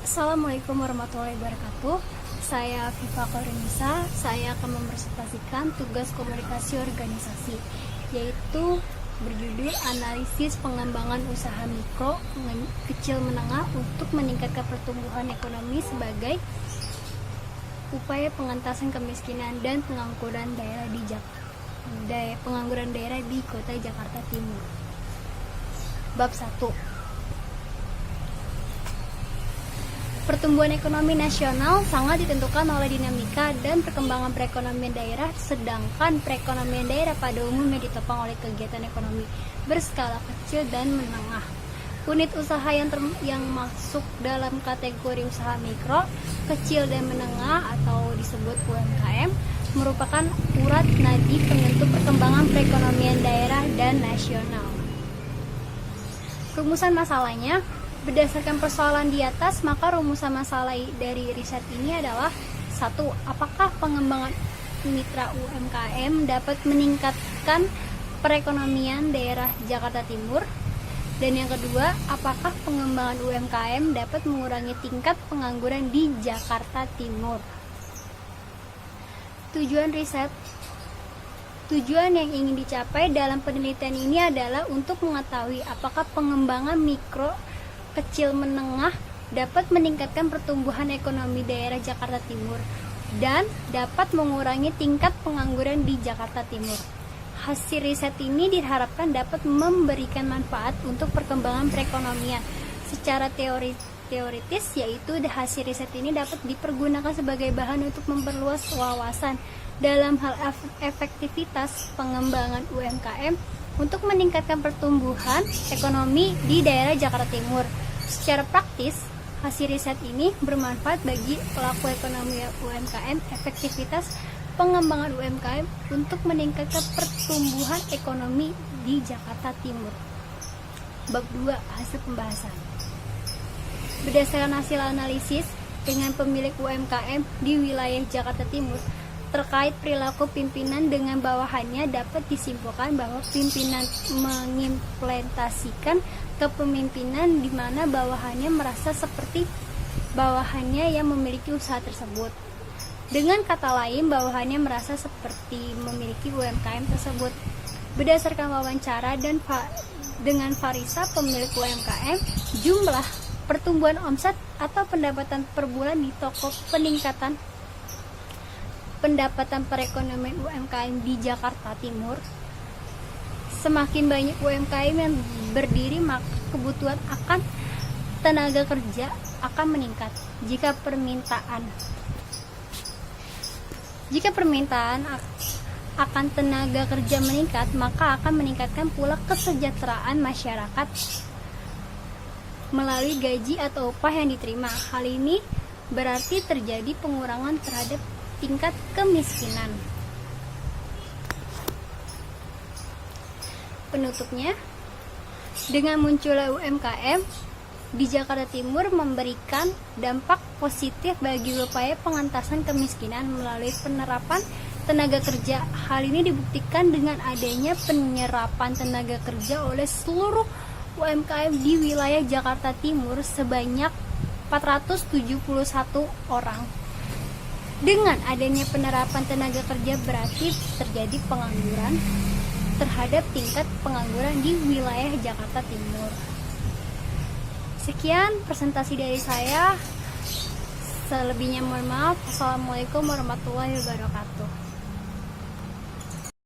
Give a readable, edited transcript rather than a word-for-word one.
Assalamualaikum warahmatullahi wabarakatuh. Saya Viva Korinisa. Saya akan mempresentasikan tugas komunikasi organisasi, yaitu berjudul analisis pengembangan usaha mikro, kecil, menengah untuk meningkatkan pertumbuhan ekonomi sebagai upaya pengentasan kemiskinan dan pengangguran daerah di Kota Jakarta Timur. Bab 1. Pertumbuhan ekonomi nasional sangat ditentukan oleh dinamika dan perkembangan perekonomian daerah, sedangkan perekonomian daerah pada umumnya ditopang oleh kegiatan ekonomi berskala kecil dan menengah. Unit usaha yang masuk dalam kategori usaha mikro, kecil dan menengah atau disebut UMKM merupakan urat nadi penentu perkembangan perekonomian daerah dan nasional. Rumusan masalahnya, berdasarkan persoalan di atas, maka rumusan masalah dari riset ini adalah 1. Apakah pengembangan mitra UMKM dapat meningkatkan perekonomian daerah Jakarta Timur? Dan yang kedua, apakah pengembangan UMKM dapat mengurangi tingkat pengangguran di Jakarta Timur? Tujuan riset. Tujuan yang ingin dicapai dalam penelitian ini adalah untuk mengetahui apakah pengembangan mikro, kecil, menengah dapat meningkatkan pertumbuhan ekonomi daerah Jakarta Timur dan dapat mengurangi tingkat pengangguran di Jakarta Timur. Hasil riset ini diharapkan dapat memberikan manfaat untuk perkembangan perekonomian secara teoritis, yaitu hasil riset ini dapat dipergunakan sebagai bahan untuk memperluas wawasan dalam hal efektivitas pengembangan UMKM untuk meningkatkan pertumbuhan ekonomi di daerah Jakarta Timur. Secara praktis, hasil riset ini bermanfaat bagi pelaku ekonomi UMKM, efektivitas pengembangan UMKM untuk meningkatkan pertumbuhan ekonomi di Jakarta Timur. Bab 2, hasil pembahasan. Berdasarkan hasil analisis dengan pemilik UMKM di wilayah Jakarta Timur, terkait perilaku pimpinan dengan bawahannya, dapat disimpulkan bahwa pimpinan mengimplementasikan kepemimpinan di mana bawahannya merasa seperti bawahannya yang memiliki usaha tersebut. Dengan kata lain, bawahannya merasa seperti memiliki UMKM tersebut. Berdasarkan wawancara dengan Farisa, pemilik UMKM, jumlah pertumbuhan omset atau pendapatan per bulan di toko peningkatan pendapatan perekonomian UMKM di Jakarta Timur. Semakin banyak UMKM yang berdiri, maka kebutuhan akan tenaga kerja akan meningkat. Jika permintaan akan tenaga kerja meningkat, maka akan meningkatkan pula kesejahteraan masyarakat melalui gaji atau upah yang diterima. Hal ini berarti terjadi pengurangan terhadap tingkat kemiskinan. Penutupnya, dengan munculnya UMKM di Jakarta Timur memberikan dampak positif bagi upaya pengentasan kemiskinan melalui penerapan tenaga kerja. Hal ini dibuktikan dengan adanya penyerapan tenaga kerja oleh seluruh UMKM di wilayah Jakarta Timur sebanyak 471 orang. Dengan adanya penerapan tenaga kerja berarti terjadi pengangguran terhadap tingkat pengangguran di wilayah Jakarta Timur. Sekian presentasi dari saya. Selebihnya mohon maaf. Assalamualaikum warahmatullahi wabarakatuh.